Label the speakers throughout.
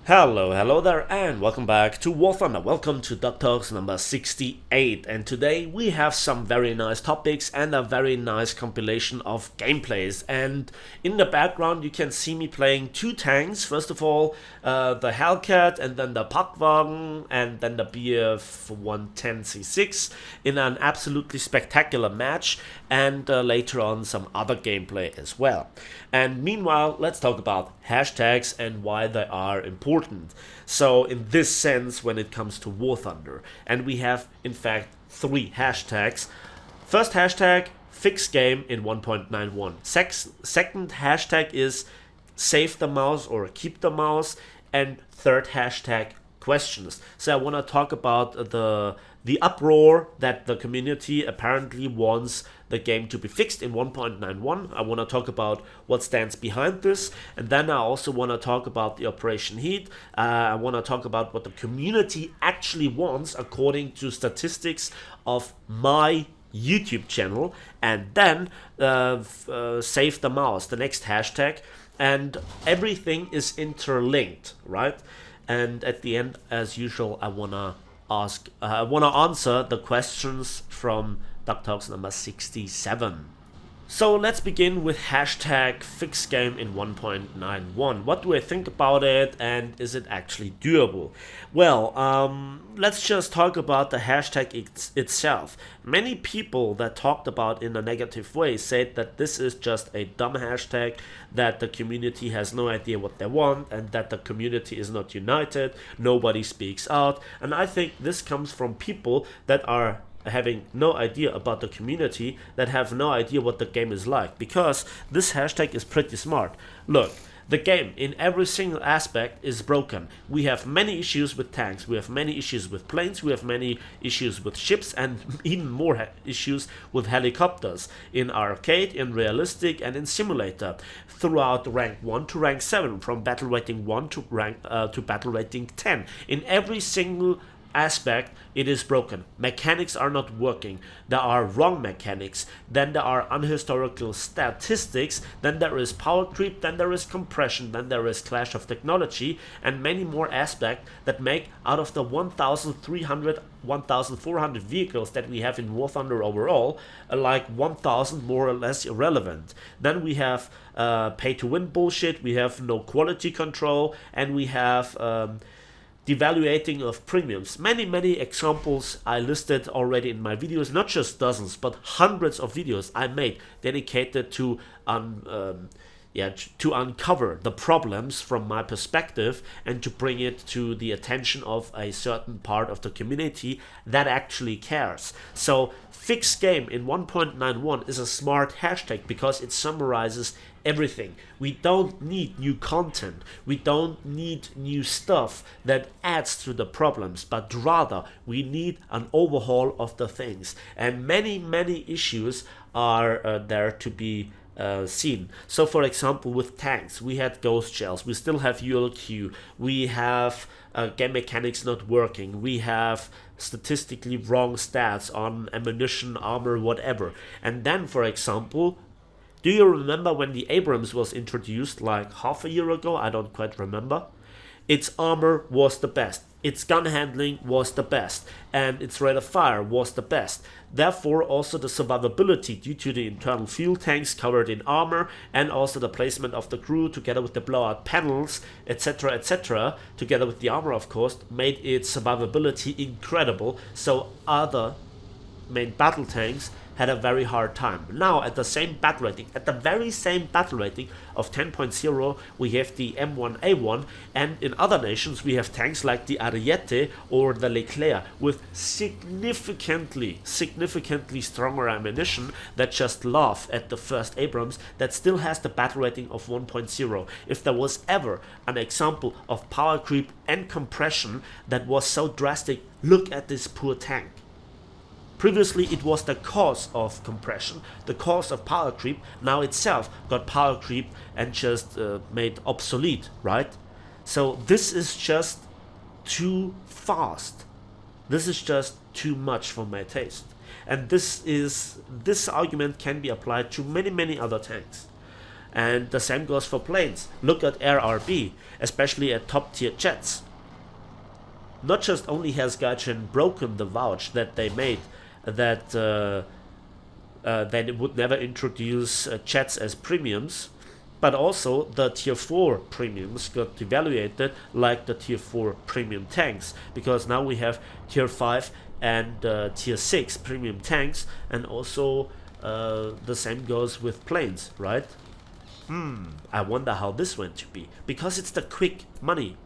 Speaker 1: Hello there, and welcome back to War Thunder. Welcome to Duck Talks number 68. And today we have some very nice topics and a very nice compilation of gameplays. And in the background, you can see me playing two tanks. First of all, the Hellcat, and then the Packwagen, and then the BF 110C6 in an absolutely spectacular match. And later on, some other gameplay as well. And meanwhile, let's talk about hashtags and why they are important. So in this sense, when it comes to War Thunder, and we have in fact three hashtags. First hashtag, fix game in 1.91. Second hashtag is save the mouse or keep the mouse, and third hashtag, questions. So I want to talk about the uproar that the community apparently wants the game to be fixed in 1.91. I want to talk about what stands behind this, and then I also want to talk about the Operation Heat. I want to talk about what the community actually wants according to statistics of my YouTube channel, and then save the mouse, the next hashtag, and everything is interlinked, right? And at the end, as usual, I wanna answer the questions from Duck Talks number 67. So let's begin with hashtag fix game in 1.91. What do I think about it, and is it actually doable? Well, let's just talk about the hashtag itself. Many people that talked about in a negative way said that this is just a dumb hashtag, that the community has no idea what they want, and that the community is not united, nobody speaks out. And I think this comes from people that are having no idea about the community, that have no idea what the game is like, because this hashtag is pretty smart. Look, the game in every single aspect is broken. We have many issues with tanks, we have many issues with planes, we have many issues with ships, and even more issues with helicopters in arcade, in realistic, and in simulator, throughout rank 1 to rank 7, from battle rating 1 to battle rating 10. In every single aspect, it is broken. Mechanics are not working. There are wrong mechanics. Then there are unhistorical statistics. Then there is power creep. Then there is compression. Then there is clash of technology, and many more aspects that make out of the 1,300, 1,400 vehicles that we have in War Thunder overall, like 1,000 more or less irrelevant. Then we have pay to win bullshit. We have no quality control, and we have devaluating of premiums. Many examples I listed already in my videos, not just dozens, but hundreds of videos I made dedicated to uncover the problems from my perspective, and to bring it to the attention of a certain part of the community that actually cares. So fix game in 1.91 is a smart hashtag because it summarizes everything. We don't need new content, we don't need new stuff that adds to the problems, but rather we need an overhaul of the things. And many issues are there to be seen. So for example, with tanks, we had ghost shells, we still have ULQ, we have game mechanics not working, we have statistically wrong stats on ammunition, armor, whatever. And then, for example, do you remember when the Abrams was introduced like half a year ago? I don't quite remember. Its armor was the best, its gun handling was the best, and its rate of fire was the best. Therefore, also the survivability due to the internal fuel tanks covered in armor, and also the placement of the crew together with the blowout panels, etc., together with the armor, of course, made its survivability incredible. So other main battle tanks had a very hard time. Now, at the same battle rating, at the very same battle rating of 10.0, we have the M1A1, and in other nations we have tanks like the Ariete or the Leclerc with significantly stronger ammunition that just laugh at the first Abrams that still has the battle rating of 1.0. If there was ever an example of power creep and compression that was so drastic, look at this poor tank. Previously it was the cause of compression, the cause of power creep, now itself got power creep and just made obsolete, right? So this is just too fast. This is just too much for my taste. And this argument can be applied to many other tanks. And the same goes for planes. Look at RRB, especially at top tier jets. Not just only has Gaijin broken the vouch that they made that it would never introduce jets as premiums, but also the tier 4 premiums got devaluated like the tier 4 premium tanks, because now we have tier 5 and tier 6 premium tanks, and also the same goes with planes, right? I wonder how this went to be, because it's the quick money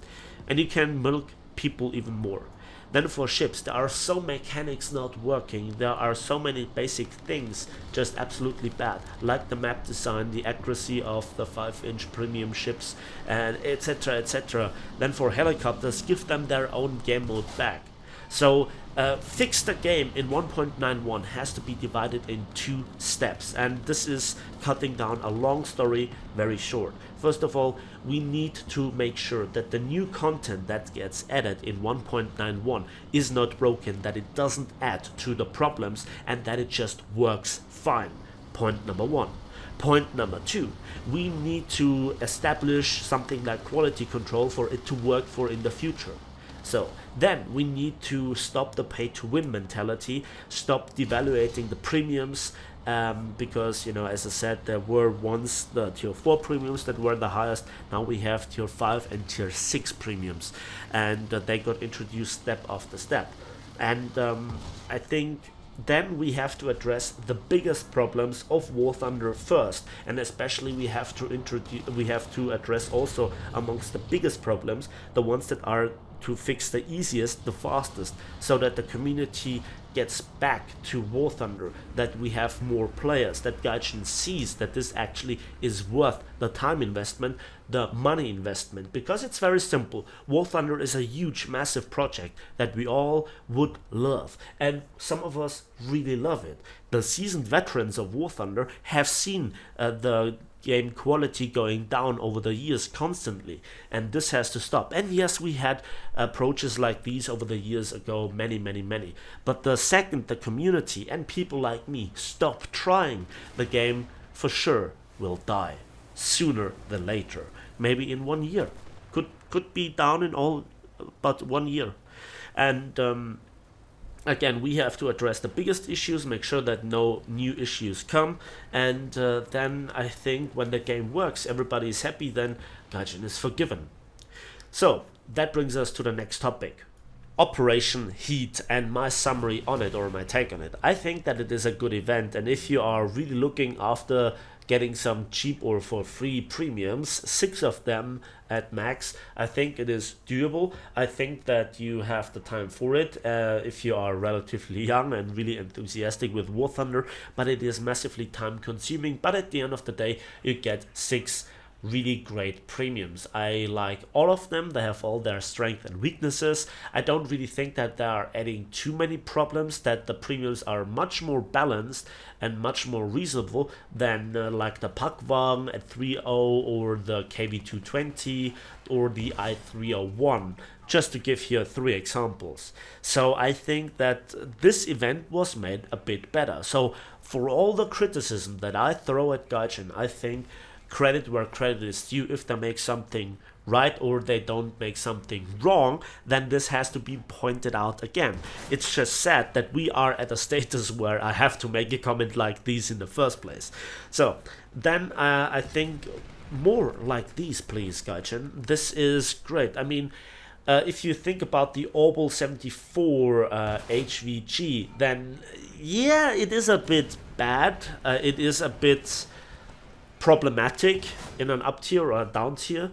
Speaker 1: and you can milk people even more. Then for ships, there are so mechanics not working, there are so many basic things just absolutely bad, like the map design, the accuracy of the 5-inch premium ships, and etc, etc. Then for helicopters, give them their own game mode back. So fix the game in 1.91 has to be divided in 2 steps, and this is cutting down a long story very short. First of all, we need to make sure that the new content that gets added in 1.91 is not broken, that it doesn't add to the problems, and that it just works fine. Point number 1. Point number 2, we need to establish something like quality control for it to work for in the future. So then we need to stop the pay-to-win mentality, stop devaluating the premiums, because, you know, as I said, there were once the tier 4 premiums that were the highest. Now we have tier 5 and tier 6 premiums, and they got introduced step after step. And I think then we have to address the biggest problems of War Thunder first, and especially we have to address also amongst the biggest problems the ones that are to fix the easiest, the fastest, so that the community gets back to War Thunder, that we have more players, that Gaijin sees that this actually is worth the time investment, the money investment, because it's very simple. War Thunder is a huge, massive project that we all would love, and some of us really love it. The seasoned veterans of War Thunder have seen the game quality going down over the years constantly, and this has to stop. And yes, we had approaches like these over the years ago, many, but the second the community and people like me stop trying, the game for sure will die sooner than later. Maybe in 1 year, could be down in all but 1 year. And again, we have to address the biggest issues, make sure that no new issues come, and then I think when the game works, everybody is happy, then Gaijin is forgiven. So that brings us to the next topic, Operation Heat, and my summary on it, or my take on it. I think that it is a good event, and if you are really looking after getting some cheap or for free premiums, 6 of them at max, I think it is doable. I think that you have the time for it if you are relatively young and really enthusiastic with War Thunder, but it is massively time consuming. But at the end of the day, you get 6 really great premiums. I like all of them. They have all their strengths and weaknesses. I don't really think that they are adding too many problems, that the premiums are much more balanced and much more reasonable than like the Pakwagen at 3.0 or the KV220 or the I301, just to give here 3 examples. So I think that this event was made a bit better. So for all the criticism that I throw at Gaijin, I think credit where credit is due. If they make something right or they don't make something wrong, then this has to be pointed out again. It's just sad that we are at a status where I have to make a comment like these in the first place. So then I think more like these, please, Gaijin. This is great. I mean, if you think about the Orbal 74 HVG, then yeah, it is a bit bad. It is a bit problematic in an up tier or a down tier,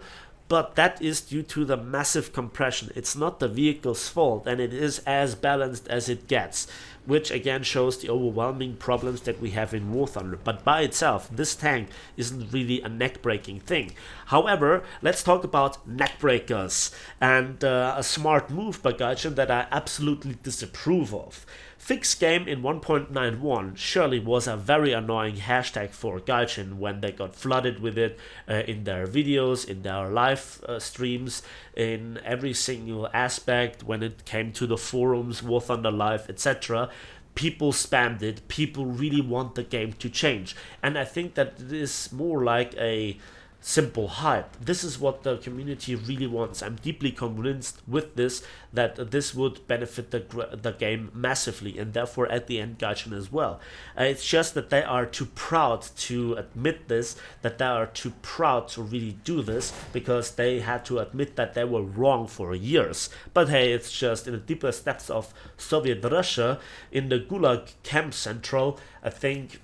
Speaker 1: but that is due to the massive compression. It's not the vehicle's fault, and it is as balanced as it gets, which again shows the overwhelming problems that we have in War Thunder. But by itself, this tank isn't really a neck-breaking thing. However, let's talk about neck breakers, and a smart move by Gaijin that I absolutely disapprove of. Fixed game in 1.91 surely was a very annoying hashtag for Gaijin when they got flooded with it in their videos, in their live streams, in every single aspect when it came to the forums, War Thunder Live, etc. people spammed it, people really want the game to change. And I think that it is more like a simple hype. This is what the community really wants. I'm deeply convinced with this that this would benefit the game massively, and therefore at the end Gaijin as well. It's just that they are too proud to admit this, that they are too proud to really do this, because they had to admit that they were wrong for years. But hey, it's just in the deeper steps of Soviet Russia, in the Gulag camp central, I think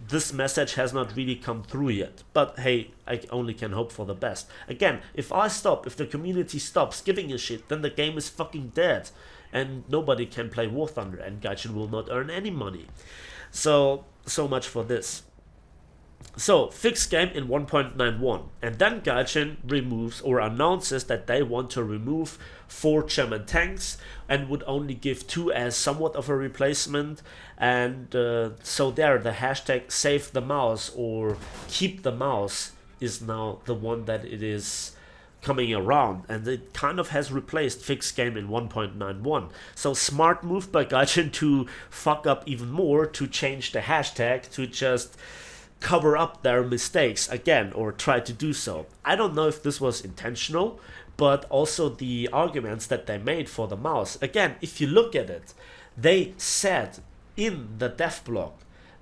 Speaker 1: this message has not really come through yet. But hey, I only can hope for the best. Again, if the community stops giving a shit, then the game is fucking dead. And nobody can play War Thunder, and Gaijin will not earn any money. So much for this. So, fixed game in 1.91, and then Gaijin removes or announces that they want to remove 4 German tanks and would only give 2 as somewhat of a replacement. And so there, the hashtag save the mouse or keep the mouse is now the one that it is coming around, and it kind of has replaced fixed game in 1.91. So smart move by Gaijin to fuck up even more, to change the hashtag, to just cover up their mistakes again, or try to do so. I don't know if this was intentional, but also the arguments that they made for the mouse. Again, if you look at it, they said in the dev blog,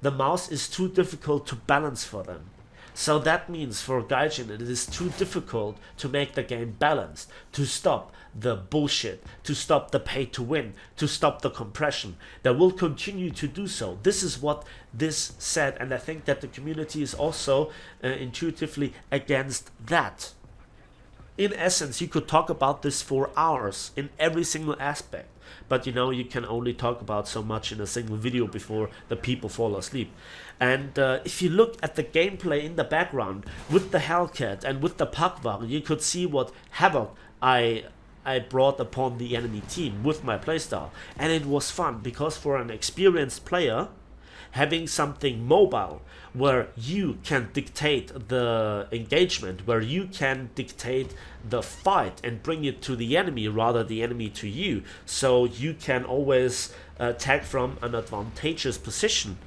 Speaker 1: the mouse is too difficult to balance for them. So that means for Gaijin it is too difficult to make the game balanced, to stop the bullshit, to stop the pay to win, to stop the compression. They will continue to do so. This is what this said, and I think that the community is also intuitively against that. In essence, you could talk about this for hours in every single aspect. But you know, you can only talk about so much in a single video before the people fall asleep. And if you look at the gameplay in the background with the Hellcat and with the Pakwagen, you could see what havoc I brought upon the enemy team with my playstyle. And it was fun, because for an experienced player, having something mobile where you can dictate the engagement, where you can dictate the fight and bring it to the enemy rather the enemy to you, so you can always attack from an advantageous position.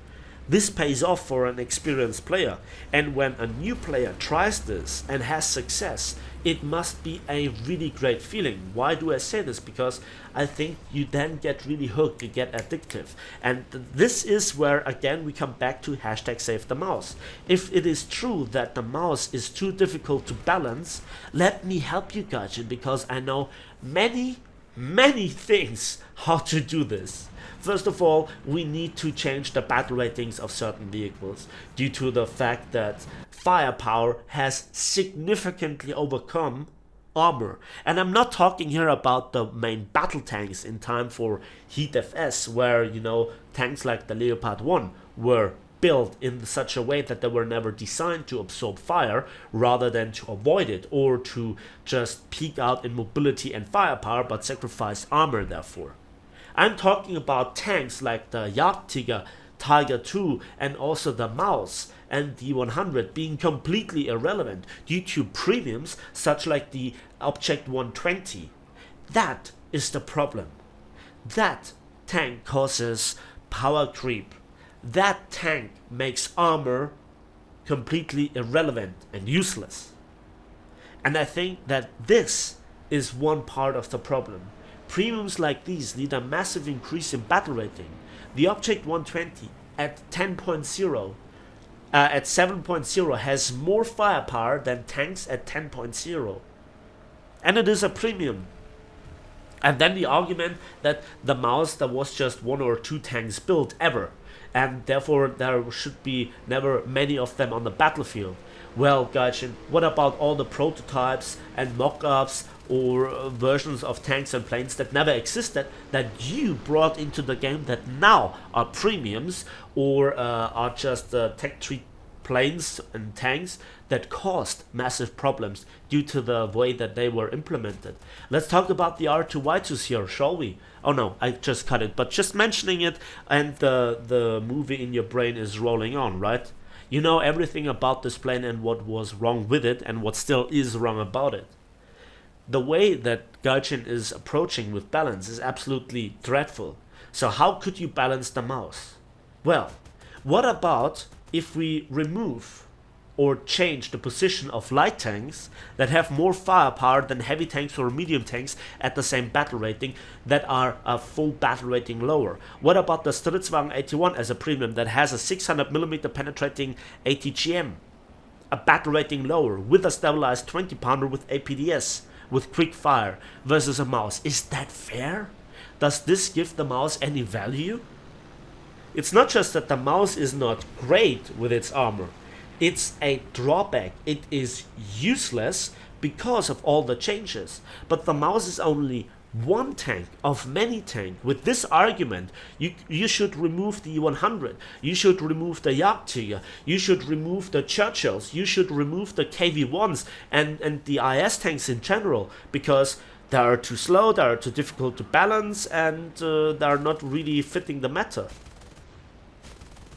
Speaker 1: This pays off for an experienced player, and when a new player tries this and has success, it must be a really great feeling. Why do I say this? Because I think you then get really hooked, you get addictive. And this is where again we come back to hashtag save the mouse. If it is true that the mouse is too difficult to balance, let me help you Gaijin, because I know many things how to do this. First of all, we need to change the battle ratings of certain vehicles due to the fact that firepower has significantly overcome armor. And I'm not talking here about the main battle tanks in time for Heat FS, where, you know, tanks like the Leopard 1 were built in such a way that they were never designed to absorb fire rather than to avoid it, or to just peak out in mobility and firepower but sacrifice armor therefore. I'm talking about tanks like the Jagdtiger, Tiger II, and also the Maus and the 100 being completely irrelevant due to premiums such like the Object 120. That is the problem. That tank causes power creep. That tank makes armor completely irrelevant and useless. And I think that this is one part of the problem. Premiums like these need a massive increase in battle rating. The Object 120 at 10.0, at 7.0 has more firepower than tanks at 10.0. And it is a premium. And then the argument that the Maus, there was just 1 or 2 tanks built ever, and therefore there should be never many of them on the battlefield. Well, Gaijin, what about all the prototypes and mock-ups or versions of tanks and planes that never existed, that you brought into the game, that now are premiums, or are just tech tree planes and tanks that caused massive problems due to the way that they were implemented? Let's talk about the R2Y2s here, shall we? Oh no, I just cut it, but just mentioning it and the movie in your brain is rolling on, right? You know everything about this plane and what was wrong with it and what still is wrong about it. The way that Gaijin is approaching with balance is absolutely dreadful. So how could you balance the mouse? Well, what about if we remove or change the position of light tanks that have more firepower than heavy tanks or medium tanks at the same battle rating that are a full battle rating lower? What about the Stridswagen 81 as a premium that has a 600mm penetrating ATGM, a battle rating lower with a stabilized 20 pounder with APDS with quick fire versus a mouse? Is that fair? Does this give the mouse any value? It's not just that the mouse is not great with its armor. It's a drawback. It is useless because of all the changes. But the mouse is only one tank of many tanks. With this argument, you should remove the E100. You should remove the Jagdtiger. You should remove the Churchills. You should remove the KV-1s and the IS tanks in general, because they are too slow, they are too difficult to balance, and they are not really fitting the meta.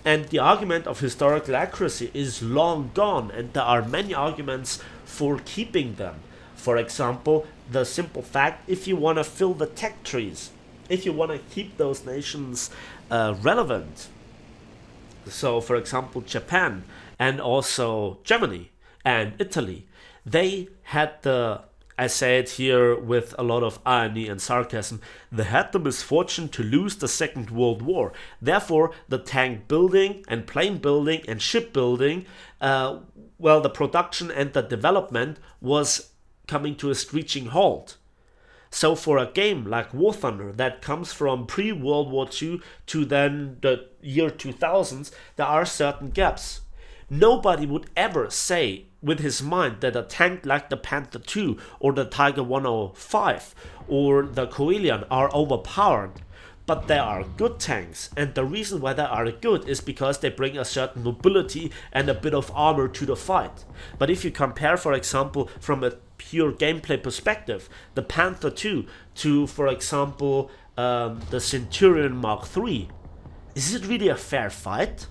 Speaker 1: And the argument of historical accuracy is long gone, and there are many arguments for keeping them. For example, the simple fact, if you want to fill the tech trees, if you want to keep those nations relevant. So, for example, Japan and also Germany and Italy, they had I say it here with a lot of irony and sarcasm, they had the misfortune to lose the Second World War. Therefore, the tank building and plane building and ship building, the production and the development was coming to a screeching halt. So for a game like War Thunder that comes from pre-World War II to then the year 2000s, there are certain gaps. Nobody would ever say with his mind that a tank like the Panther II or the Tiger 105 or the Coelian are overpowered. But they are good tanks, and the reason why they are good is because they bring a certain mobility and a bit of armor to the fight. But if you compare, for example, from a pure gameplay perspective, the Panther II to, for example, the Centurion Mark III, is it really a fair fight?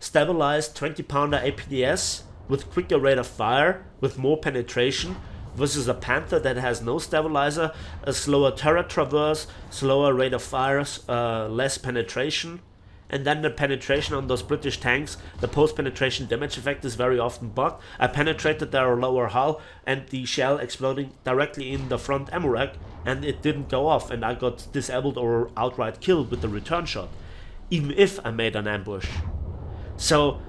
Speaker 1: Stabilized 20 pounder APDS with quicker rate of fire, with more penetration, versus a Panther that has no stabilizer, a slower turret traverse, slower rate of fire, less penetration. And then the penetration on those British tanks, the post-penetration damage effect is very often bugged. I penetrated their lower hull and the shell exploding directly in the front ammo rack, and it didn't go off, and I got disabled or outright killed with the return shot, even if I made an ambush. So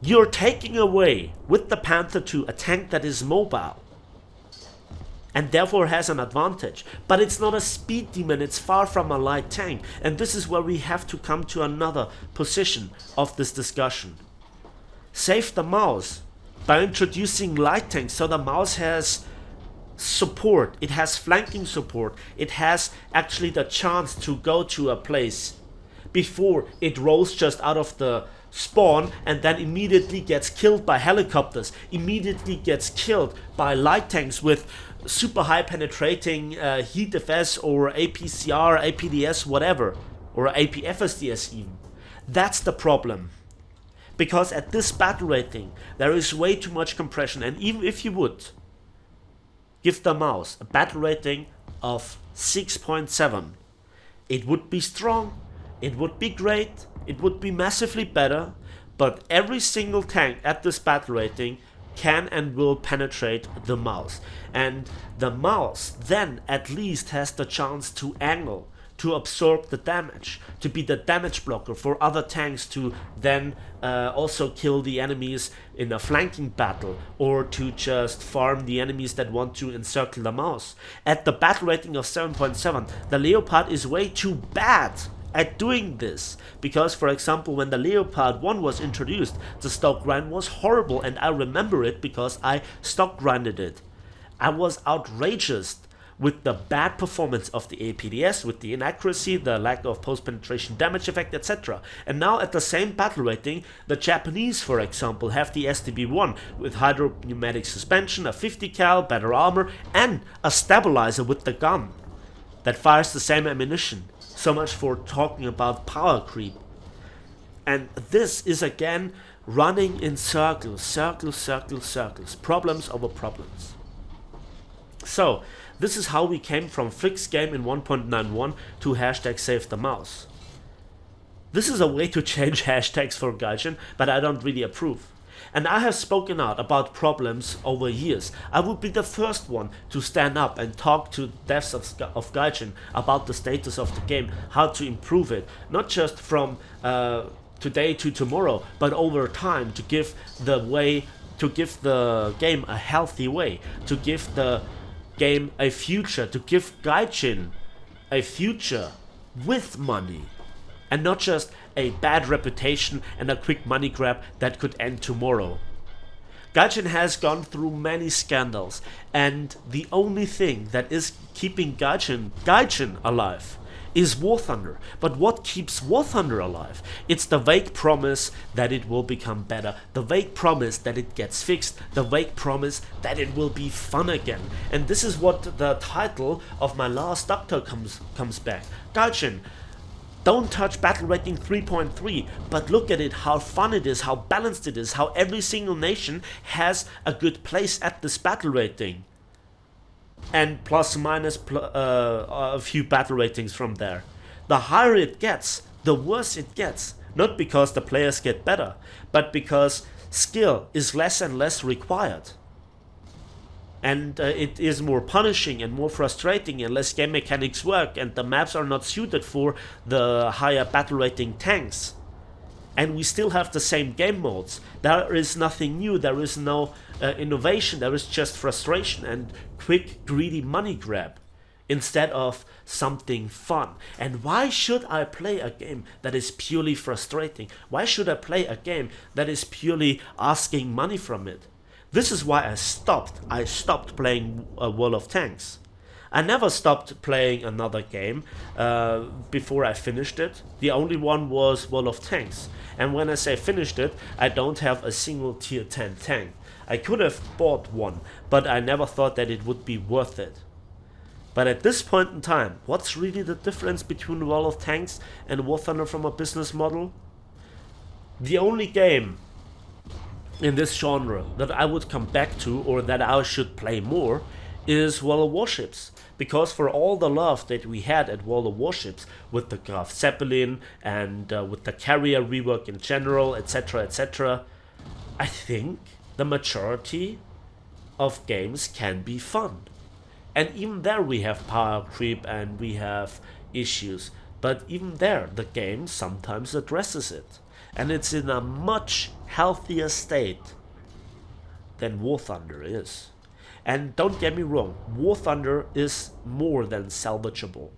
Speaker 1: you're taking away with the Panther II a tank that is mobile and therefore has an advantage, but it's not a speed demon, it's far from a light tank. And this is where we have to come to another position of this discussion. Save the mouse by introducing light tanks, so the mouse has support, it has flanking support, it has actually the chance to go to a place before it rolls just out of the spawn and then immediately gets killed by helicopters, immediately gets killed by light tanks with super high penetrating heat FS or APCR, APDS, whatever, or APFSDS even. That's the problem. Because at this battle rating, there is way too much compression, and even if you would give the mouse a battle rating of 6.7, it would be strong, it would be great, it would be massively better, but every single tank at this battle rating can and will penetrate the mouse. And the mouse then at least has the chance to angle, to absorb the damage, to be the damage blocker for other tanks to then also kill the enemies in a flanking battle, or to just farm the enemies that want to encircle the mouse. At the battle rating of 7.7, the Leopard is way too bad at doing this, because for example when the Leopard 1 was introduced, the stock grind was horrible, and I remember it because I stock grinded it. I was outrageous with the bad performance of the APDS, with the inaccuracy, the lack of post-penetration damage effect, etc. And now at the same battle rating, the Japanese, for example, have the STB-1 with hydropneumatic suspension, a 50 cal, better armor, and a stabilizer with the gun that fires the same ammunition. So much for talking about power creep. And this is again running in circles, circles, circles, circles, problems over problems. So, This is how we came from fixed game in 1.91 to hashtag save the mouse. This is a way to change hashtags for Gaijin, but I don't really approve. And I have spoken out about problems over years. I would be the first one to stand up and talk to devs of Gaijin about the status of the game, how to improve it, not just from today to tomorrow, but over time, to give the game a healthy way, to give the game a future, to give Gaijin a future with money, and not just a bad reputation and a quick money grab that could end tomorrow. Gaijin has gone through many scandals, and the only thing that is keeping Gaijin alive is War Thunder. But what keeps War Thunder alive? It's the vague promise that it will become better, the vague promise that it gets fixed, the vague promise that it will be fun again. And this is what the title of my last Doctor comes back. Gaijin, don't touch battle rating 3.3, but look at it, how fun it is, how balanced it is, how every single nation has a good place at this battle rating. And plus minus a few battle ratings from there. The higher it gets, the worse it gets. Not because the players get better, but because skill is less and less required. And it is more punishing and more frustrating, and less game mechanics work, and the maps are not suited for the higher battle rating tanks. And we still have the same game modes. There is nothing new, there is no innovation, there is just frustration and quick greedy money grab instead of something fun. And why should I play a game that is purely frustrating? Why should I play a game that is purely asking money from it? This is why I stopped playing World of Tanks. I never stopped playing another game before I finished it. The only one was World of Tanks. And when I say finished it, I don't have a single tier 10 tank. I could have bought one, but I never thought that it would be worth it. But at this point in time, what's really the difference between World of Tanks and War Thunder from a business model? The only game in this genre that I would come back to, or that I should play more, is World of Warships. Because for all the love that we had at World of Warships with the Graf Zeppelin and with the carrier rework in general, etc., etc., I think the majority of games can be fun. And even there we have power creep and we have issues, but even there the game sometimes addresses it. And it's in a much healthier state than War Thunder is. And don't get me wrong, War Thunder is more than salvageable.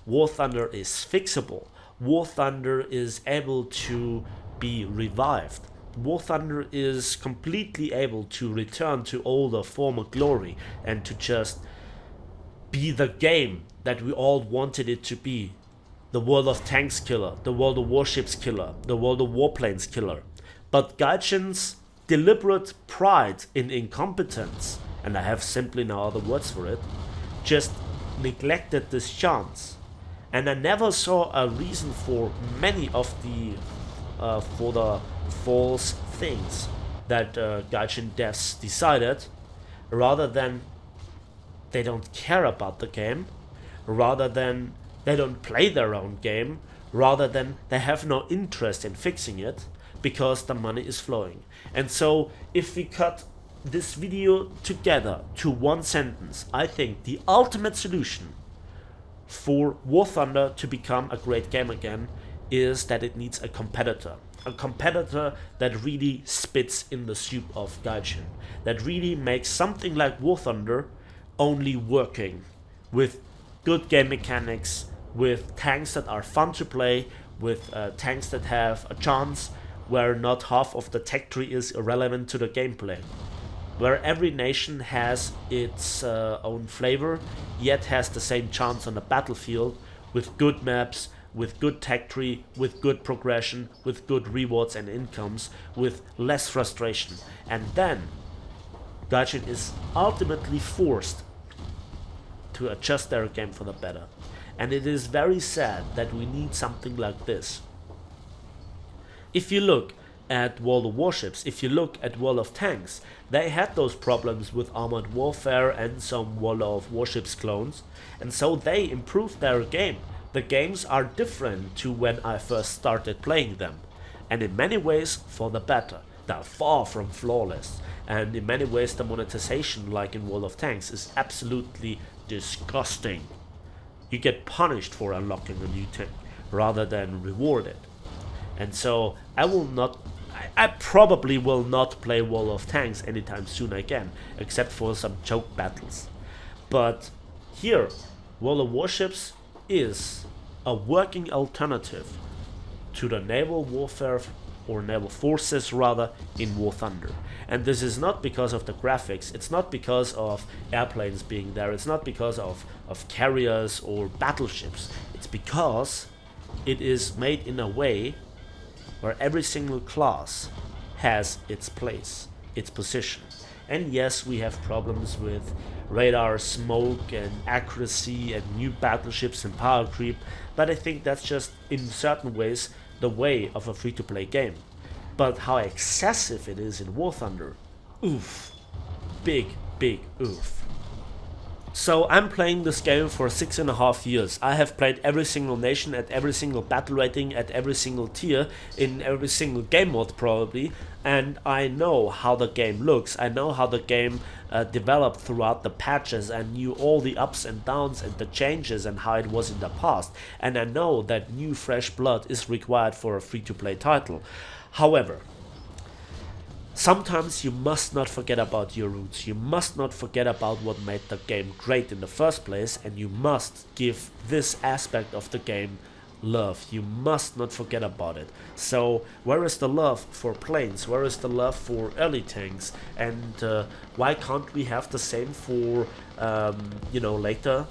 Speaker 1: War Thunder is fixable. War Thunder is able to be revived. War Thunder is completely able to return to all the former glory and to just be the game that we all wanted it to be. The World of Tanks killer, the World of Warships killer, the World of Warplanes killer. But Gaijin's deliberate pride in incompetence, and I have simply no other words for it, just neglected this chance. And I never saw a reason for many of the false things that Gaijin devs decided, rather than they don't care about the game, rather than they don't play their own game, rather than they have no interest in fixing it, because the money is flowing. And so if we cut this video together to one sentence, I think the ultimate solution for War Thunder to become a great game again is that it needs a competitor. A competitor that really spits in the soup of Gaijin, that really makes something like War Thunder only working, with good game mechanics, with tanks that are fun to play, with tanks that have a chance, where not half of the tech tree is irrelevant to the gameplay, where every nation has its own flavor, yet has the same chance on the battlefield, with good maps, with good tech tree, with good progression, with good rewards and incomes, with less frustration. And then Gaijin is ultimately forced to adjust their game for the better. And it is very sad that we need something like this. If you look at World of Warships, if you look at World of Tanks, they had those problems with Armored Warfare and some World of Warships clones, and so they improved their game. The games are different to when I first started playing them, and in many ways for the better. They're far from flawless, and in many ways the monetization, like in World of Tanks, is absolutely disgusting. You get punished for unlocking a new tank rather than rewarded. And so I probably will not play World of Tanks anytime soon again, except for some choke battles. But here, World of Warships is a working alternative to the naval warfare, or naval forces rather, in War Thunder. And this is not because of the graphics, it's not because of airplanes being there, it's not because of carriers or battleships, it's because it is made in a way where every single class has its place, its position. And yes, we have problems with radar, smoke and accuracy and new battleships and power creep, but I think that's just in certain ways the way of a free-to-play game. But how excessive it is in War Thunder, oof, big oof. So I'm playing this game for 6.5 years. I have played every single nation at every single battle rating, at every single tier, in every single game mode probably, and I know how the game looks. I know how the game developed throughout the patches. I knew all the ups and downs and the changes and how it was in the past, and I know that new fresh blood is required for a free-to-play title. However, sometimes you must not forget about your roots, you must not forget about what made the game great in the first place, and you must give this aspect of the game love. You must not forget about it. So where is the love for planes? Where is the love for early tanks? And why can't we have the same for later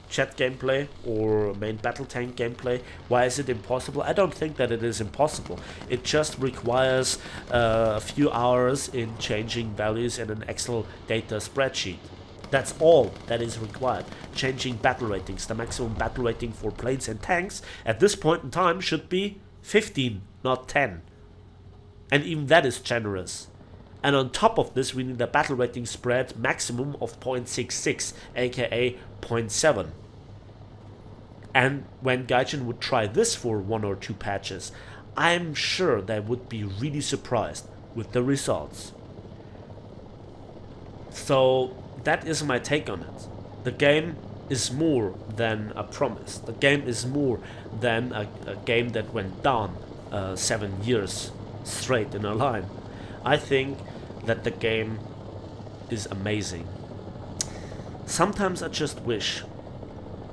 Speaker 1: chat gameplay or main battle tank gameplay? Why is it impossible? I don't think that it is impossible. It just requires a few hours in changing values in an Excel data spreadsheet. That's all that is required. Changing battle ratings. The maximum battle rating for planes and tanks at this point in time should be 15, not 10. And even that is generous. And on top of this, we need a battle rating spread maximum of 0.66, aka 0.7. And when Gaijin would try this for 1 or 2 patches, I'm sure they would be really surprised with the results. So that is my take on it. The game is more than a promise. The game is more than a game that went down 7 years straight in a line. I think that the game is amazing. Sometimes I just wish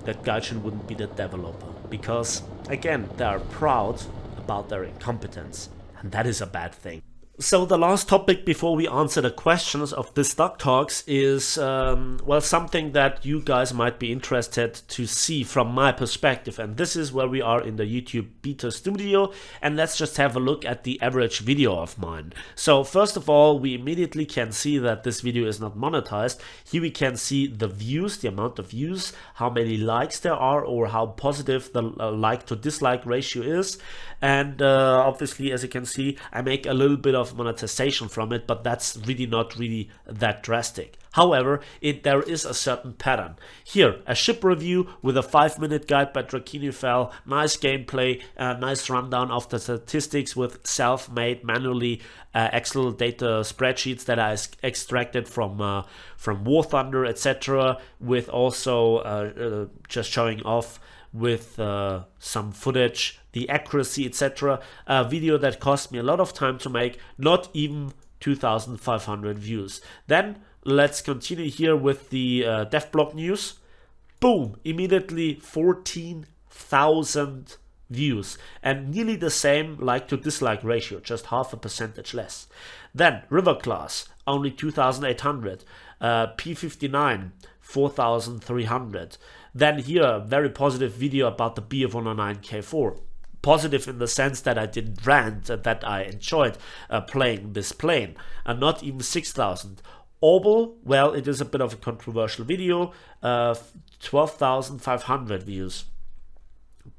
Speaker 1: that Gaijin wouldn't be the developer, because again, they are proud about their incompetence, and that is a bad thing. So the last topic before we answer the questions of this Duck Talks is, something that you guys might be interested to see from my perspective. And this is where we are in the YouTube beta studio. And let's just have a look at the average video of mine. So first of all, we immediately can see that this video is not monetized. Here we can see the views, the amount of views, how many likes there are, or how positive the like to dislike ratio is. And obviously, as you can see, I make a little bit of monetization from it, but that's really not that drastic. However, there is a certain pattern. Here, a ship review with a 5-minute guide by Drakinifel, nice gameplay, nice rundown of the statistics with self-made, manually Excel data spreadsheets that I extracted from War Thunder, etc., with also just showing off with some footage, the accuracy, etc. A video that cost me a lot of time to make, not even 2,500 views. Then let's continue here with the devblog news. Boom! Immediately 14,000 views, and nearly the same like to dislike ratio, just half a percentage less. Then River Class, only 2,800. P59, 4,300. Then here, a very positive video about the BF109K4. Positive in the sense that I didn't rant and that I enjoyed playing this plane, and not even 6,000. Obel, well, it is a bit of a controversial video, 12,500 views.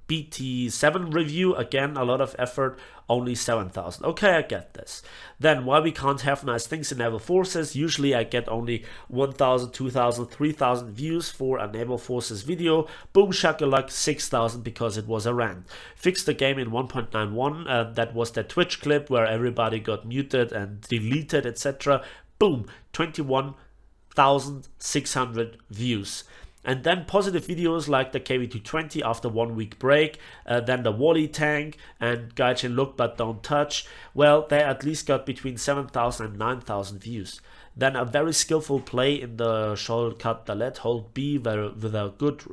Speaker 1: BT7 review, again, a lot of effort, only 7,000. Okay, I get this. Then why we can't have nice things in Naval Forces? Usually I get only 1,000, 2,000, 3,000 views for a Naval Forces video. Boom shakalak, 6,000 because it was a rant. Fixed the game in 1.91. That was the Twitch clip where everybody got muted and deleted, etc. Boom, 21,600 views. And then positive videos like the KV-220 after 1 week break, then the Wally tank and Gaijin look but don't touch. Well, they at least got between 7,000 and 9,000 views. Then a very skillful play in the shortcut Dalet, hold B with a good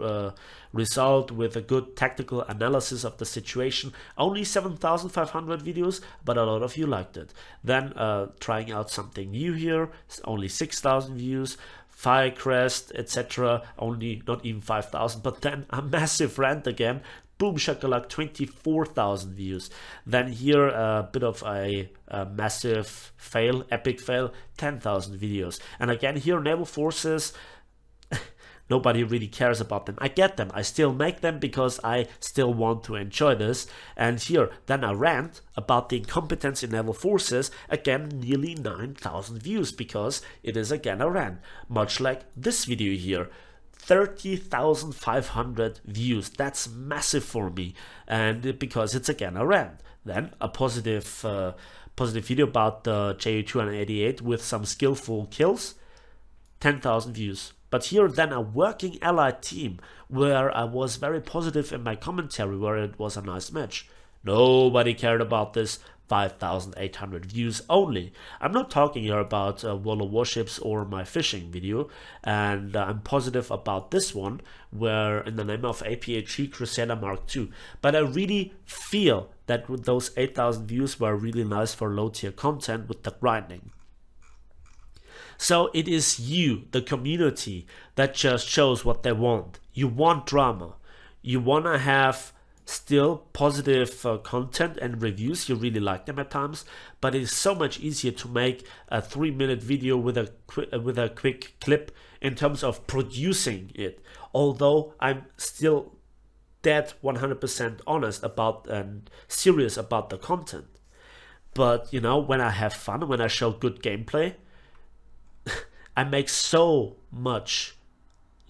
Speaker 1: result, with a good tactical analysis of the situation. Only 7,500 views, but a lot of you liked it. Then trying out something new here, only 6,000 views. Firecrest, etc. Only not even 5,000, but then a massive rant again. Boom shakalak, 24,000 views. Then here a bit of a massive fail, epic fail, 10,000 videos. And again here Naval Forces, nobody really cares about them. I get them. I still make them because I still want to enjoy this. And here, then a rant about the incompetence in Naval Forces. Again, nearly 9,000 views because it is again a rant. Much like this video here. 30,500 views. That's massive for me. And because it's again a rant. Then a positive video about the Ju-288 with some skillful kills. 10,000 views. But here then a working allied team where I was very positive in my commentary, where it was a nice match. Nobody cared about this. 5,800 views only. I'm not talking here about welol warships or my fishing video, and I'm positive about this one, where in the name of APHG Crusader Mark II. But I really feel that those 8,000 views were really nice for low tier content with the grinding. So it is you, the community, that just shows what they want. You want drama. You want to have still positive content and reviews. You really like them at times, but it is so much easier to make a 3-minute video with a quick clip in terms of producing it. Although I'm still dead 100% honest about and serious about the content. But you know, when I have fun, when I show good gameplay, I make so much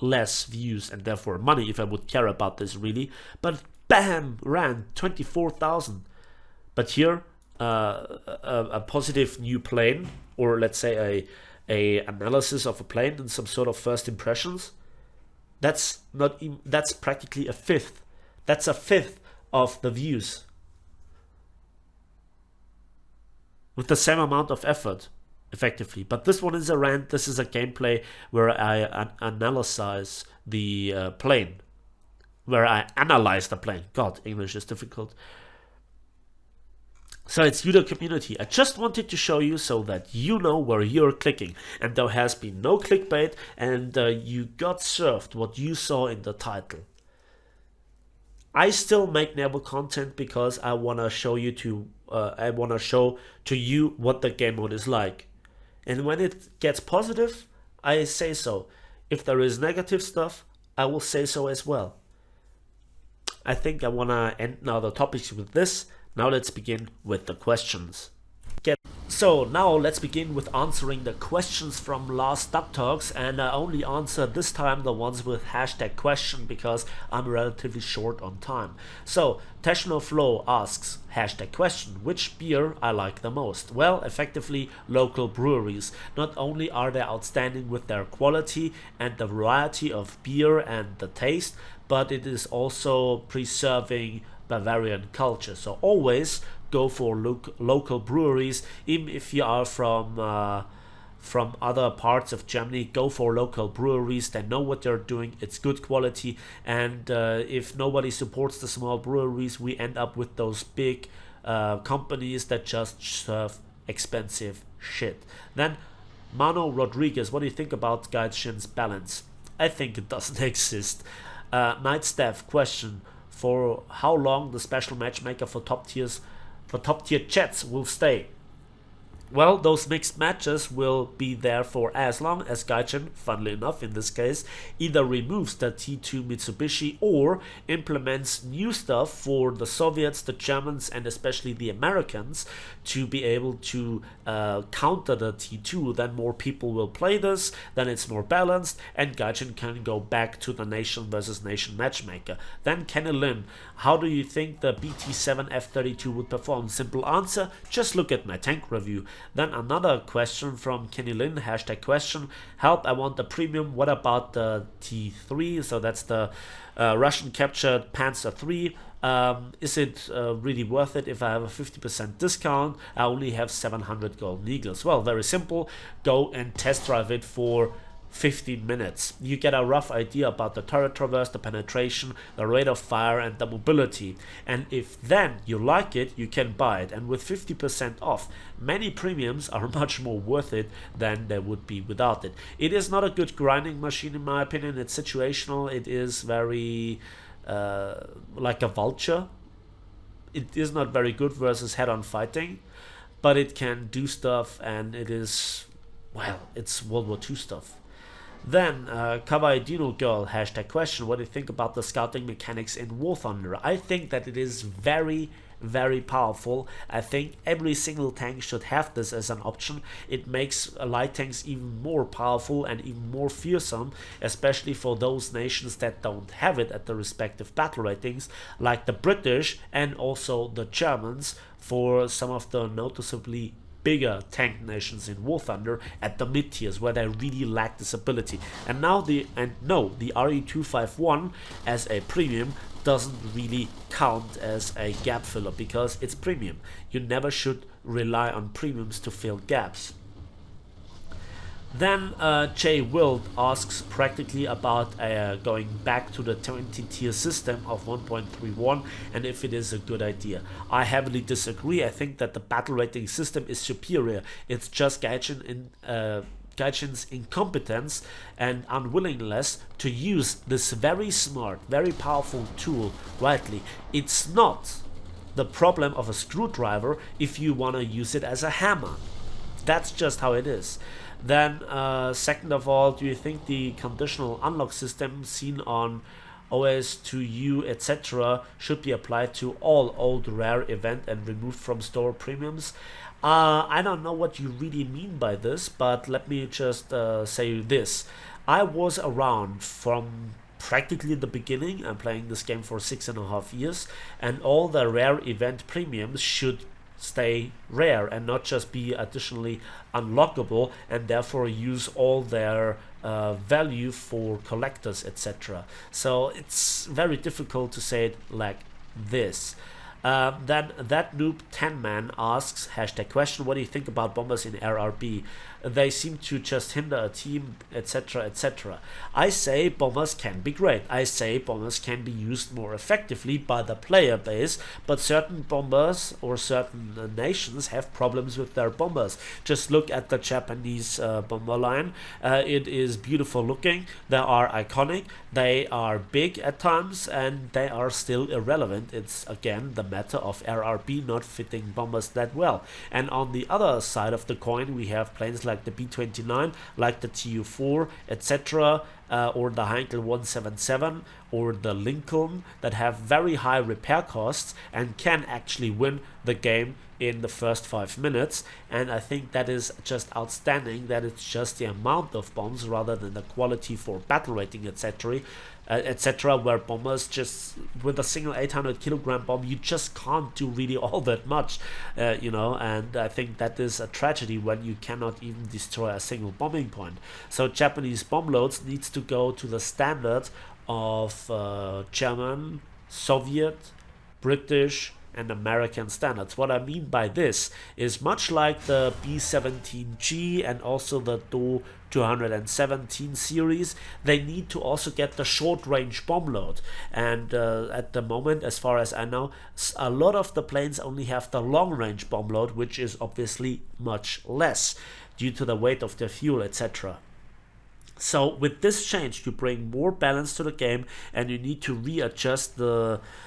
Speaker 1: less views and therefore money if I would care about this really. But bam, ran 24,000. But here a positive new plane, or let's say a analysis of a plane and some sort of first impressions. That's not even, that's practically a fifth. That's a fifth of the views with the same amount of effort. Effectively, but this one is a rant. This is a gameplay where I analyze the plane, where I analyze the plane. God, English is difficult. So it's you, the community. I just wanted to show you so that you know where you're clicking, and there has been no clickbait, and you got served what you saw in the title. I still make naval content because I wanna show you to you what the game mode is like. And when it gets positive, I say so. If there is negative stuff, I will say so as well. I think I want to end now the topics with this. Now let's begin with the questions. So now let's begin with answering the questions from last Duck Talks, and I only answer this time the ones with hashtag question because I'm relatively short on time. So Teshnoflow asks, hashtag question, which beer I like the most? Well, effectively local breweries. Not only are they outstanding with their quality and the variety of beer and the taste, but it is also preserving Bavarian culture. So always go for local breweries. Even if you are from other parts of Germany, go for local breweries. They know what they're doing. It's good quality, and if nobody supports the small breweries, we end up with those big companies that just serve expensive shit. Then Mano Rodriguez, what do you think about Gaijin's balance? I think it doesn't exist. Night Staff question, for how long the special matchmaker for top tier chats will stay? Well, those mixed matches will be there for as long as Gaijin, funnily enough in this case, either removes the T2 Mitsubishi or implements new stuff for the Soviets, the Germans, and especially the Americans to be able to counter the T2. Then more people will play this, then it's more balanced, and Gaijin can go back to the nation versus nation matchmaker. Then Kenny Lin, how do you think the BT7 F32 would perform? Simple answer, just look at my tank review. Then another question from Kenny Lin, hashtag question, help, I want the premium, what about the T3, so that's the Russian captured Panzer III, is it really worth it if I have a 50% discount? I only have 700 golden eagles. Well, very simple, go and test drive it for 15 minutes. You get a rough idea about the turret traverse, the penetration, the rate of fire, and the mobility. And if then you like it, you can buy it. And with 50% off, many premiums are much more worth it than they would be without it. It is not a good grinding machine in my opinion. It's situational. It is very like a vulture. It is not very good versus head-on fighting, but it can do stuff, and it is, well, it's World War II stuff. Then, Kawaii Dino Girl, hashtag question, what do you think about the scouting mechanics in War Thunder? I think that it is very, very powerful. I think every single tank should have this as an option. It makes light tanks even more powerful and even more fearsome, especially for those nations that don't have it at the respective battle ratings, like the British and also the Germans, for some of the noticeably bigger tank nations in War Thunder at the mid tiers where they really lack this ability. And now the RE251 as a premium doesn't really count as a gap filler because it's premium. You never should rely on premiums to fill gaps. Then Jay Wild asks practically about going back to the 20 tier system of 1.31 and if it is a good idea. I heavily disagree. I think that the battle rating system is superior. It's just Gaijin's incompetence and unwillingness to use this very smart, very powerful tool rightly. It's not the problem of a screwdriver if you want to use it as a hammer. That's just how it is. Then, second of all, do you think the conditional unlock system seen on OS2U, etc. should be applied to all old rare event and removed from store premiums? I don't know what you really mean by this, but let me just say this. I was around from practically the beginning. I'm playing this game for 6.5 years, and all the rare event premiums should stay rare and not just be additionally unlockable and therefore use all their value for collectors, etc. So it's very difficult to say it like this. Then that noob 10man asks, hashtag question, what do you think about bombers in RRB? They seem to just hinder a team, etc, etc. I say bombers can be great. I say bombers can be used more effectively by the player base, but certain bombers or certain nations have problems with their bombers. Just look at the Japanese bomber line. It is beautiful looking, they are iconic, they are big at times, and they are still irrelevant. It's again the matter of RRB not fitting bombers that well. And on the other side of the coin, we have planes like the B-29, like the Tu-4, etc., or the Heinkel 177 or the Lincoln that have very high repair costs and can actually win the game in the first 5 minutes. And I think that is just outstanding, that it's just the amount of bombs rather than the quality for battle rating, etc., where bombers just with a single 800 kilogram bomb you just can't do really all that much, and I think that is a tragedy when you cannot even destroy a single bombing point. So Japanese bomb loads needs to go to the standard of German, Soviet, British and American standards. What I mean by this is much like the B-17G and also the Do 217 series, they need to also get the short range bomb load. And at the moment, as far as I know, a lot of the planes only have the long range bomb load, which is obviously much less due to the weight of the fuel, etc. So with this change, you bring more balance to the game, and you need to readjust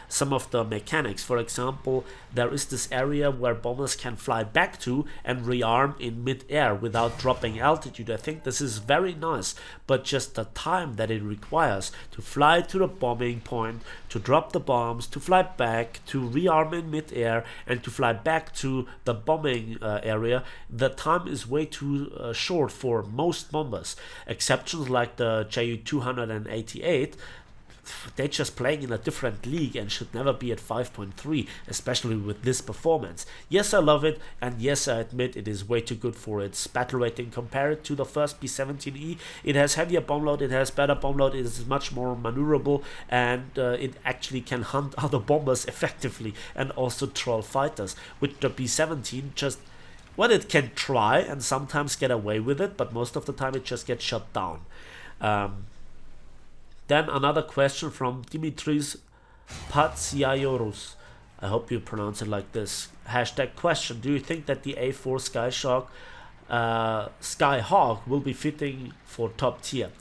Speaker 1: some of the mechanics. For example, there is this area where bombers can fly back to and rearm in mid-air without dropping altitude. I think this is very nice, but just the time that it requires to fly to the bombing point, to drop the bombs, to fly back, to rearm in mid-air, and to fly back to the bombing area, the time is way too short for most bombers. Exceptions like the Ju-288, they're just playing in a different league and should never be at 5.3, especially with this performance. Yes, I love it, and yes, I admit it is way too good for its battle rating compared to the first B-17E. It has heavier bomb load, it has better bomb load, it is much more maneuverable, and it actually can hunt other bombers effectively and also troll fighters. With the B-17, just well, it can try and sometimes get away with it, but most of the time it just gets shut down. Then another question from Dimitris Patsiayorus. I hope you pronounce it like this. Hashtag question. Do you think that the A4 Skyhawk will be fitting for top tier?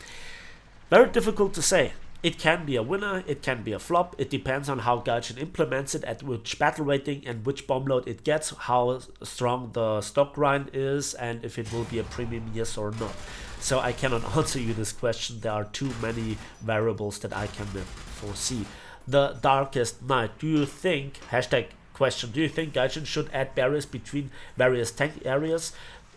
Speaker 1: Very difficult to say. It can be a winner, it can be a flop, it depends on how Gaijin implements it, at which battle rating and which bomb load it gets, how strong the stock grind is, and if it will be a premium, yes or no. So I cannot answer you this question, there are too many variables that I can foresee. The Darkest Night, do you think, hashtag question, do you think Gaijin should add barriers between various tank areas?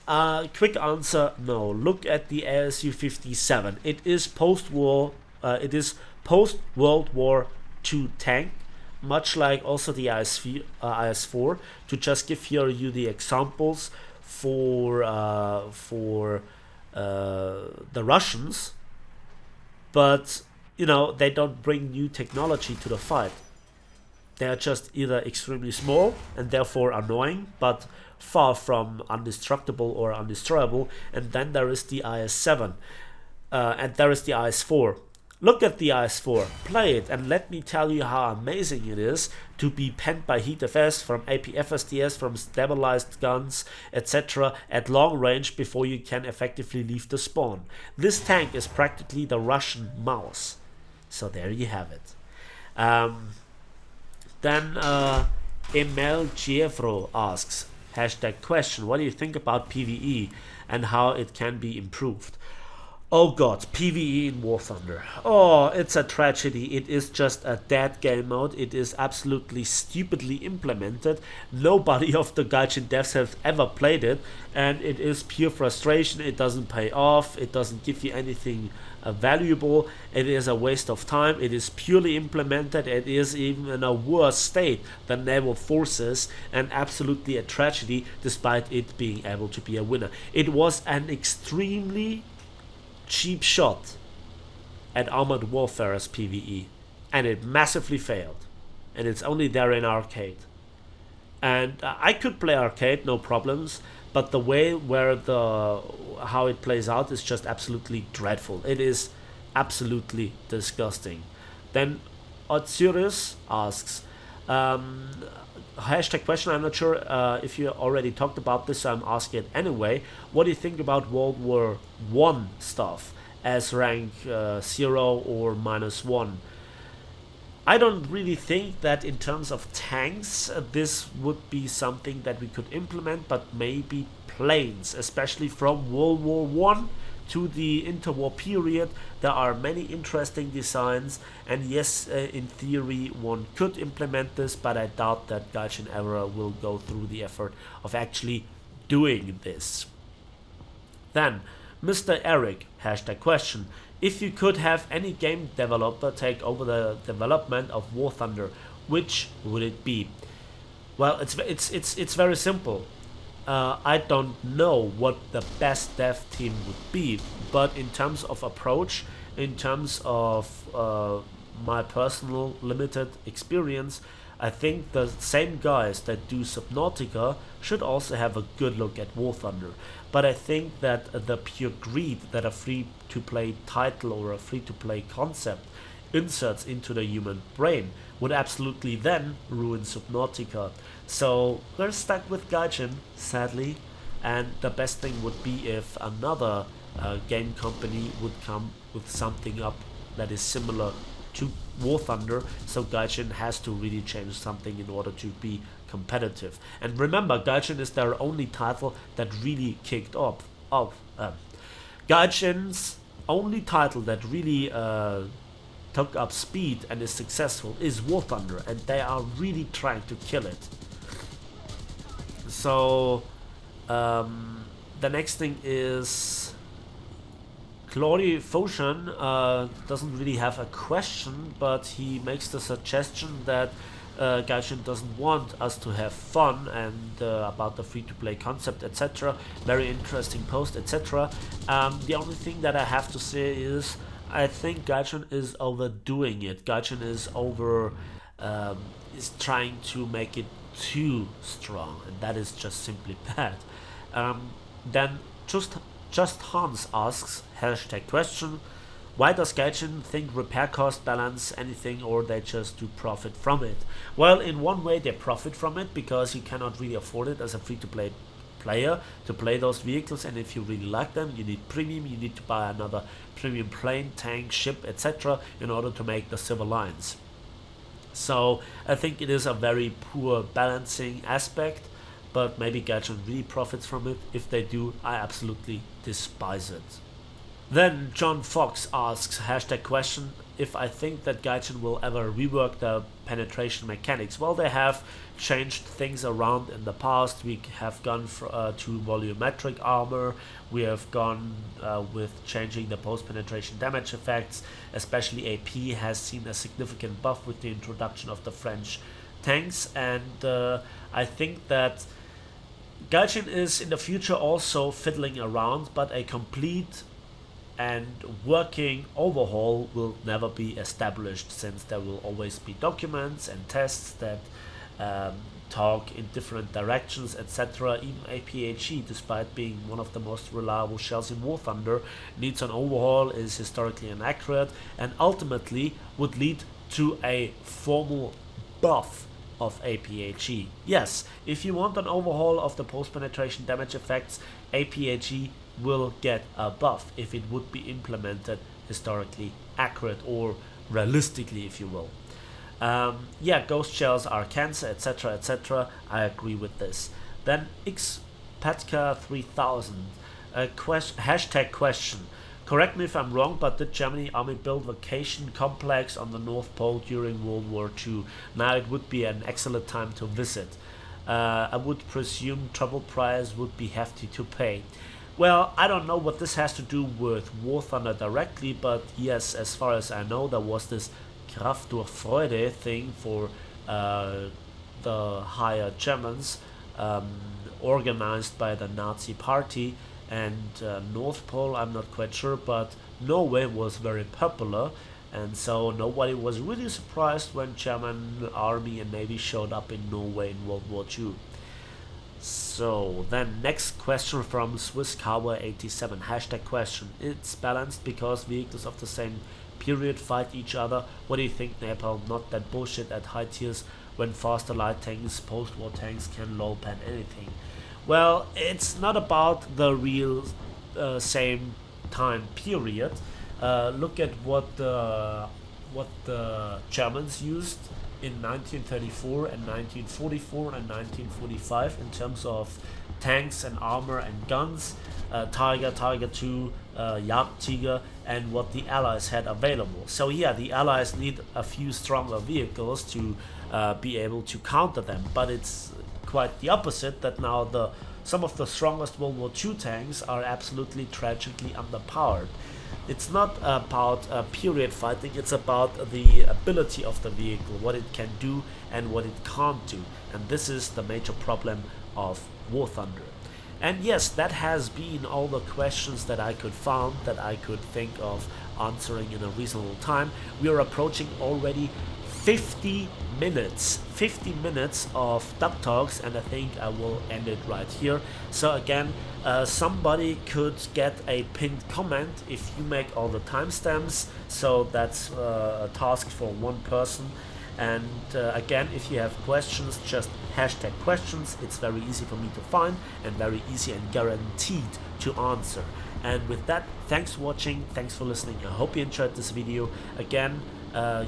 Speaker 1: Quick answer, no. Look at the ASU-57, it is post-war. It is post-World War II tank, much like also the IS-4. To just give you the examples for the Russians, but you know they don't bring new technology to the fight. They are just either extremely small and therefore annoying, but far from indestructible or undestroyable. And then there is the IS-7, and there is the IS-4. Look at the IS-4, play it, and let me tell you how amazing it is to be penned by Heat FS from APFSDS, from stabilized guns, etc. at long range before you can effectively leave the spawn. This tank is practically the Russian mouse. So there you have it. Then Emel Gievro asks, hashtag question, what do you think about PvE and how it can be improved? Oh god, PvE in War Thunder. Oh, it's a tragedy. It is just a dead game mode. It is absolutely stupidly implemented. Nobody of the Gaijin devs have ever played it, and it is pure frustration. It doesn't pay off. It doesn't give you anything valuable. It is a waste of time. It is purely implemented. It is even in a worse state than naval forces, and absolutely a tragedy despite it being able to be a winner. It was an extremely cheap shot at Armored Warfare as PvE, and it massively failed, and it's only there in arcade. And I could play arcade, no problems, but the way where how it plays out is just absolutely dreadful. It is absolutely disgusting. Then Otsirius asks, hashtag question, I'm not sure if you already talked about this, so I'm asking it anyway. What do you think about World War I stuff as rank 0 or -1? I don't really think that in terms of tanks this would be something that we could implement, but maybe planes, especially from World War I to the interwar period. There are many interesting designs, and yes, in theory one could implement this, but I doubt that Gaijin ever will go through the effort of actually doing this. Then Mr. Eric, hashtag question, if you could have any game developer take over the development of War Thunder, which would it be? Well, it's very simple. I don't know what the best dev team would be, but in terms of approach, in terms of my personal limited experience, I think the same guys that do Subnautica should also have a good look at War Thunder. But I think that the pure greed that a free-to-play title or a free-to-play concept inserts into the human brain would absolutely then ruin Subnautica. So we're stuck with Gaijin, sadly, and the best thing would be if another game company would come with something up that is similar to War Thunder, so Gaijin has to really change something in order to be competitive. And remember, Gaijin is their only title that really kicked off. Gaijin's only title that really took up speed and is successful is War Thunder, and they are really trying to kill it. So the next thing is Claudia Foshan doesn't really have a question, but he makes the suggestion that Gaijin doesn't want us to have fun and about the free-to-play concept, etc. Very interesting post, etc. The only thing that I have to say is I think Gaijin is overdoing it. Gaijin is is trying to make it too strong, and that is just simply bad. Then just Hans asks #question. Why does Gaijin think repair cost balance anything, or they just do profit from it? Well, in one way they profit from it because you cannot really afford it as a free-to-play player to play those vehicles, and if you really like them, you need premium, you need to buy another premium plane, tank, ship, etc. in order to make the civil lines. So I think it is a very poor balancing aspect, but maybe Gaijin really profits from it. If they do, I absolutely despise it. Then John Fox asks #question if I think that Gaijin will ever rework the penetration mechanics. Well, they have changed things around in the past. We have gone to volumetric armor. We have gone with changing the post-penetration damage effects. Especially AP has seen a significant buff with the introduction of the French tanks, and I think that Gaijin is in the future also fiddling around, but a complete and working overhaul will never be established, since there will always be documents and tests that talk in different directions, etc. Even APHE, despite being one of the most reliable shells in War Thunder, needs an overhaul, is historically inaccurate, and ultimately would lead to a formal buff of APHE. Yes, if you want an overhaul of the post-penetration damage effects, APHE will get a buff if it would be implemented historically accurate, or realistically, if you will. Yeah, ghost shells are cancer, etc., etc. I agree with this. Then xpatka3000 #question. Correct me if I'm wrong, but did Germany army build vacation complex on the North Pole during World War II? Now it would be an excellent time to visit. I would presume travel price would be hefty to pay. Well, I don't know what this has to do with War Thunder directly, but yes, as far as I know, there was this Kraft durch Freude thing for the higher Germans, organized by the Nazi party, and North Pole, I'm not quite sure, but Norway was very popular, and so nobody was really surprised when German army and navy showed up in Norway in World War II. So then next question from Swiss Cowboy 87 #question. It's balanced because vehicles of the same period fight each other. What do you think, Napalm? Not that bullshit at high tiers when faster light tanks, post-war tanks can low pan anything. Well, it's not about the real same time period. Look at what the Germans used in 1934 and 1944 and 1945 in terms of tanks and armor and guns, Tiger, Tiger II, Jagdtiger, and what the Allies had available. So yeah, the Allies need a few stronger vehicles to be able to counter them, but it's quite the opposite, that now some of the strongest World War II tanks are absolutely tragically underpowered. It's not about period fighting, it's about the ability of the vehicle, what it can do and what it can't do. And this is the major problem of War Thunder. And yes, that has been all the questions that I could find, that I could think of answering in a reasonable time. We are approaching already 50 minutes of Duck Talks, and I think I will end it right here. So again, somebody could get a pinned comment if you make all the timestamps, so that's a task for one person. And again, if you have questions, just hashtag questions. It's very easy for me to find and very easy and guaranteed to answer. And with that, thanks for watching, thanks for listening. I hope you enjoyed this video. Again,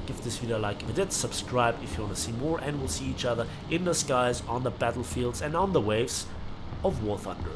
Speaker 1: give this video a like if you did, subscribe if you want to see more, and we'll see each other in the skies, on the battlefields, and on the waves of War Thunder.